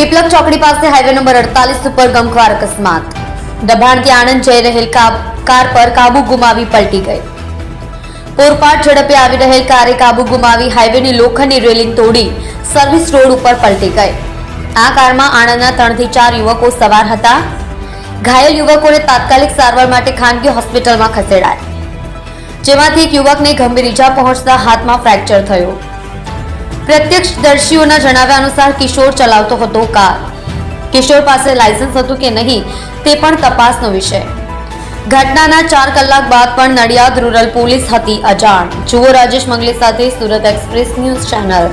પીપલક ચોકડી પાસે highway number 48 ઉપર ગમખ્વાર અકસ્માત. દબાણથી આણંદ જઈ રહેલ કાર પર કાબુ ગુમાવી પલટી ગઈ. પૂરપાટ ઝડપે આવી રહેલ કારે કાબુ ગુમાવી હાઈવેની લોખંડની રેલિંગ તોડી સર્વિસ રોડ ઉપર પલટી ગઈ. આ કારમાં આણંદના 3 થી 4 યુવકો સવાર હતા. ઘાયલ યુવકોને તાત્કાલિક સારવાર માટે ખાનગી હોસ્પિટલમાં ખસેડાયા, જેમાંથી એક યુવકને ગંભીર ઈજા પહોંચતા હાથમાં ફ્રેક્ચર થયું. પ્રત્યક્ષદર્શીઓના જણાવ્યા અનુસાર કિશોર ચલાવતો હતો કાર. કિશોર પાસે લાયસન્સ હતું કે નહીં તે પણ તપાસનો વિષય. ઘટનાના 4 કલાક બાદ પણ નડિયાદ રૂરલ પોલીસ હતી અજાણ. જુઓ રાજેશ મંગલે સાથે સુરત એક્સપ્રેસ ન્યૂઝ ચેનલ.